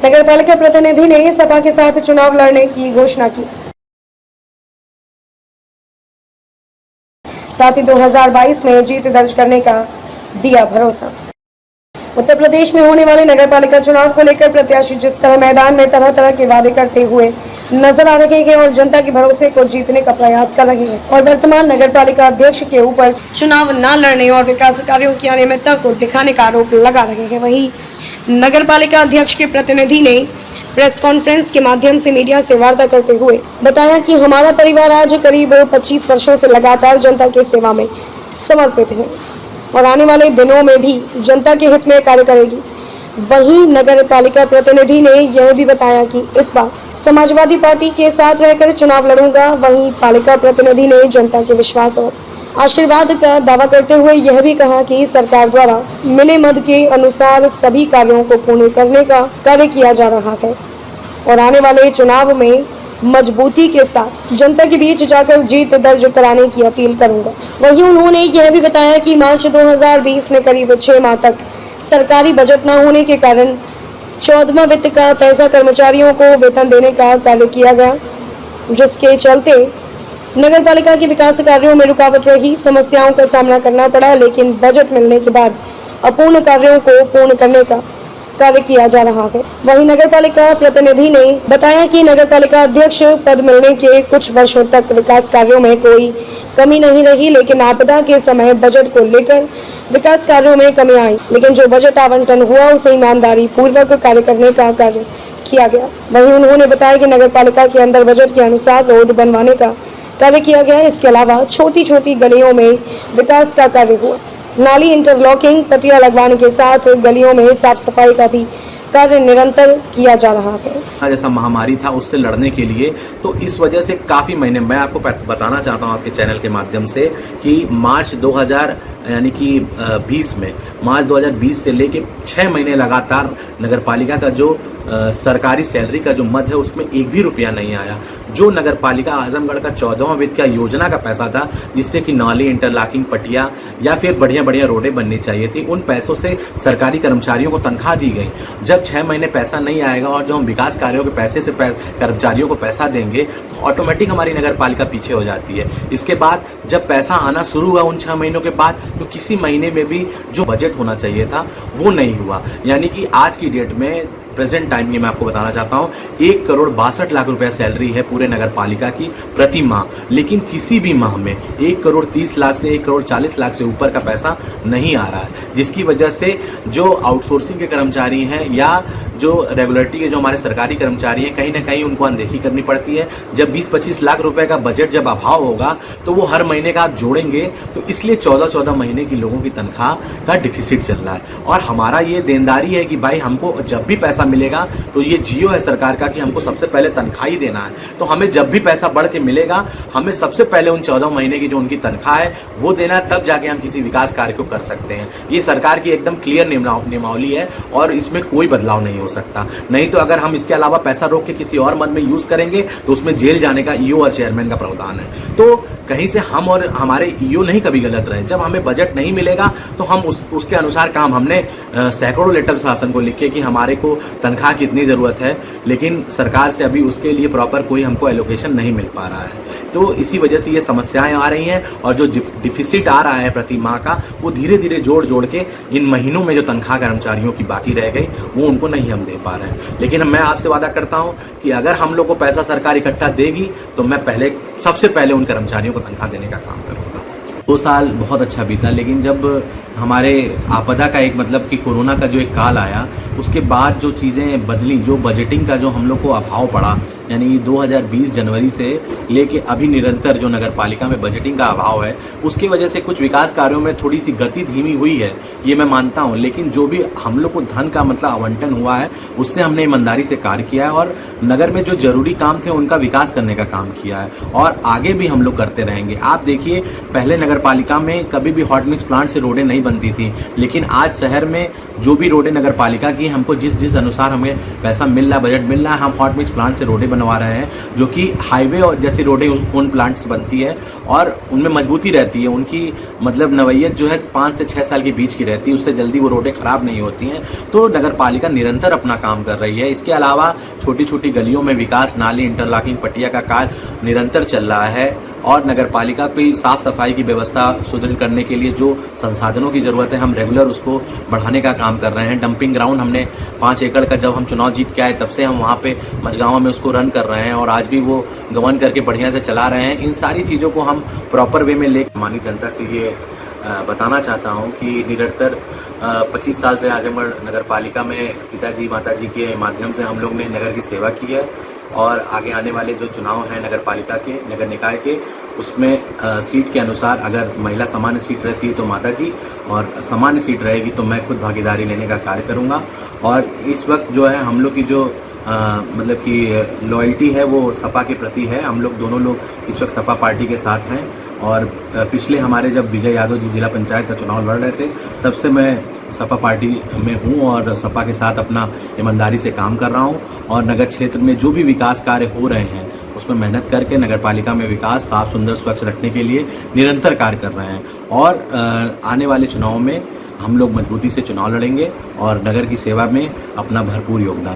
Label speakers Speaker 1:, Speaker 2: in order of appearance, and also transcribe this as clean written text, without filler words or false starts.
Speaker 1: नगरपालिका प्रतिनिधि ने सपा के साथ चुनाव लड़ने की घोषणा की। साथ ही 2022 में जीत दर्ज करने का दिया भरोसा। उत्तर प्रदेश में होने वाले नगरपालिका चुनाव को लेकर प्रत्याशी जिस तरह मैदान में तरह तरह के वादे करते हुए नजर आ रहे हैं और जनता के भरोसे को जीतने का प्रयास कर रहे हैं और वर्तमान नगरपालिका अध्यक्ष के ऊपर चुनाव न लड़ने और विकास कार्यों की अनियमितता को दिखाने का आरोप लगा रहे हैं, वहीं नगरपालिका अध्यक्ष के प्रतिनिधि ने प्रेस कॉन्फ्रेंस के माध्यम से मीडिया से वार्ता करते हुए बताया कि हमारा परिवार आज करीब 25 वर्षों से लगातार जनता की सेवा में समर्पित है और आने वाले दिनों में भी जनता के हित में कार्य करेगी। वहीं नगरपालिका प्रतिनिधि ने यह भी बताया कि इस बार समाजवादी पार्टी के साथ रहकर चुनाव लड़ूंगा। वहीं पालिका प्रतिनिधि ने जनता के विश्वास और आशीर्वाद का दावा करते हुए यह भी कहा कि सरकार द्वारा मिले मद के अनुसार सभी कार्यों को पूर्ण करने का कार्य किया जा रहा है और आने वाले चुनाव में मजबूती के साथ जनता के बीच जाकर जीत दर्ज कराने की अपील करूंगा। वहीं उन्होंने यह भी बताया कि मार्च 2020 में करीब 6 माह तक सरकारी बजट न होने के कारण 14वां वित्त का पैसा कर्मचारियों को वेतन देने का कार्य किया गया, जिसके चलते नगरपालिका के विकास कार्यों में रुकावट रही, समस्याओं का सामना करना पड़ा। लेकिन बजट मिलने के बाद अपूर्ण कार्यों को पूर्ण करने का कार्य किया जा रहा है। वहीं नगरपालिका प्रतिनिधि ने बताया कि नगरपालिका अध्यक्ष पद मिलने के कुछ वर्षों तक विकास कार्यों में कोई कमी नहीं रही, लेकिन आपदा के समय बजट को लेकर विकास कार्यों में कमी आई, लेकिन जो बजट आवंटन हुआ उसे ईमानदारी पूर्वक कार्य करने का कार्य किया गया। वहीं उन्होंने बताया कि नगरपालिका के अंदर बजट के अनुसार रोड बनवाने का कार्य किया गया। इसके अलावा छोटी छोटी गलियों में विकास का कार्य हुआ, नाली इंटरलॉकिंग, पटिया लगवाने के साथ गलियों में साफ सफाई का भी कार्य निरंतर किया जा रहा है।
Speaker 2: जैसा महामारी था उससे लड़ने के लिए, तो इस वजह से काफ़ी महीने, मैं आपको बताना चाहता हूँ आपके चैनल के माध्यम से कि मार्च 2020 से लेके 6 महीने लगातार नगरपालिका का जो सरकारी सैलरी का जो मद है उसमें एक भी रुपया नहीं आया। जो नगरपालिका आजमगढ़ का 14वां वित्त का योजना का पैसा था, जिससे कि नाली इंटरलॉकिंग, पटिया या फिर बढ़िया बढ़िया रोडें बननी चाहिए थी, उन पैसों से सरकारी कर्मचारियों को तनख्वाह दी गई। जब 6 महीने पैसा नहीं आएगा और जो हम विकास कार्यों के पैसे से कर्मचारियों को पैसा देंगे तो ऑटोमेटिक हमारी नगरपालिका पीछे हो जाती है। इसके बाद जब पैसा आना शुरू हुआ उन 6 महीनों के बाद, तो किसी महीने में भी जो बजट होना चाहिए था वो नहीं हुआ। यानी कि आज की डेट में प्रेजेंट टाइम की मैं आपको बताना चाहता हूँ 1,62,00,000 रुपया सैलरी है पूरे नगरपालिका की प्रति माह, लेकिन किसी भी माह में 1,30,00,000 से 1,40,00,000 से ऊपर का पैसा नहीं आ रहा है, जिसकी वजह से जो आउटसोर्सिंग के कर्मचारी हैं या जो रेगुलरिटी के जो हमारे सरकारी कर्मचारी हैं, कहीं ना कहीं उनको अनदेखी करनी पड़ती है। जब 20-25 लाख रुपए का बजट जब अभाव होगा तो वो हर महीने का आप जोड़ेंगे, तो इसलिए 14-14 महीने की लोगों की तनख्वाह का डिफिसिट चल रहा है। और हमारा ये देनदारी है कि भाई हमको जब भी पैसा मिलेगा, तो ये जियो है सरकार का कि हमको सबसे पहले तनख्वाह ही देना है। तो हमें जब भी पैसा बढ़ के मिलेगा, हमें सबसे पहले उन 14 महीने की जो उनकी तनख्वाह है वो देना है, तब जाके हम किसी विकास कार्य को कर सकते हैं। ये सरकार की एकदम क्लियर नियमावली है और इसमें कोई बदलाव नहीं हो सकता। नहीं तो अगर हम इसके अलावा पैसा रोक के किसी और मद में यूज करेंगे तो उसमें जेल जाने का ईओ और चेयरमैन का प्रावधान है। तो कहीं से हम और हमारे ईओ नहीं कभी गलत रहे। जब हमें बजट नहीं मिलेगा तो हम उसके अनुसार काम, हमने सैकड़ों लेटर शासन को लिखे कि हमारे को तनख्वाह की इतनी ज़रूरत है, लेकिन सरकार से अभी उसके लिए प्रॉपर कोई हमको एलोकेशन नहीं मिल पा रहा है। तो इसी वजह से ये समस्याएं आ रही हैं और जो डिफिसिट आ रहा है प्रति माह का, वो धीरे धीरे जोड़ के इन महीनों में जो तनख्वाह कर्मचारियों की बाकी रह गई वो उनको नहीं हम दे पा रहे हैं। लेकिन मैं आपसे वादा करता हूँ कि अगर हम लोग को पैसा सरकार इकट्ठा देगी तो मैं सबसे पहले उन कर्मचारियों को तनख्वाह देने का काम करूँगा। 2 साल बहुत अच्छा बीता, लेकिन जब हमारे आपदा का एक मतलब कि कोरोना का जो एक काल आया, उसके बाद जो चीज़ें बदली, जो बजटिंग का जो हम लोग को अभाव पड़ा, यानी 2020 जनवरी से लेके अभी निरंतर जो नगरपालिका में बजटिंग का अभाव है, उसकी वजह से कुछ विकास कार्यों में थोड़ी सी गति धीमी हुई है, ये मैं मानता हूँ। लेकिन जो भी हम लोग को धन का मतलब आवंटन हुआ है, उससे हमने ईमानदारी से कार्य किया है और नगर में जो जरूरी काम थे उनका विकास करने का काम किया है और आगे भी हम लोग करते रहेंगे। आप देखिए, पहले नगरपालिका में कभी भी हॉट मिक्स प्लांट से रोडें नहीं नहीं बनती थी, लेकिन आज शहर में जो भी रोडें नगर पालिका की, हमको जिस अनुसार हमें पैसा मिल रहा है, बजट मिल रहा है, हम हॉट मिक्स प्लांट से रोडें बनवा रहे हैं, जो कि हाईवे और जैसी रोडें उन प्लांट से बनती है और उनमें मजबूती रहती है। उनकी मतलब नवैयत जो है 5 से 6 साल के बीच की रहती है, उससे जल्दी वो रोडें ख़राब नहीं होती हैं। तो नगर पालिका निरंतर अपना काम कर रही है। इसके अलावा छोटी छोटी गलियों में विकास, नाली, इंटरलॉकिंग पट्टिया का कार्य निरंतर चल रहा है और नगर पालिका की साफ़ सफाई की व्यवस्था सुदृढ़ करने के लिए जो संसाधनों की ज़रूरत है, हम रेगुलर उसको बढ़ाने का काम कर रहे हैं। डंपिंग ग्राउंड हमने 5 एकड़ का, जब हम चुनाव जीत के आए तब से हम वहाँ पे मझगाँव में उसको रन कर रहे हैं और आज भी वो गवर्न करके बढ़िया से चला रहे हैं। इन सारी चीज़ों को हम प्रॉपर वे में ले मानी जनता से ये बताना चाहता हूँ कि निरंतर 25 साल से आजमगढ़ नगर पालिका में पिताजी माताजी के माध्यम से हम लोग ने नगर की सेवा की है और आगे आने वाले जो चुनाव हैं नगर पालिका के, नगर निकाय के, उसमें सीट के अनुसार अगर महिला सामान्य सीट रहती है तो माताजी और सामान्य सीट रहेगी तो मैं खुद भागीदारी लेने का कार्य करूँगा। और इस वक्त जो है हम लोग की जो मतलब कि लॉयल्टी है वो सपा के प्रति है। हम लोग दोनों लोग इस वक्त सपा पार्टी के साथ हैं और पिछले हमारे जब विजय यादव जी जिला पंचायत का चुनाव लड़ रहे थे तब से मैं सपा पार्टी में हूँ और सपा के साथ अपना ईमानदारी से काम कर रहा हूँ और नगर क्षेत्र में जो भी विकास कार्य हो रहे हैं उसमें मेहनत करके नगर पालिका में विकास साफ सुंदर स्वच्छ रखने के लिए निरंतर कार्य कर रहे हैं और आने वाले चुनाव में हम लोग मजबूती से चुनाव लड़ेंगे और नगर की सेवा में अपना भरपूर योगदान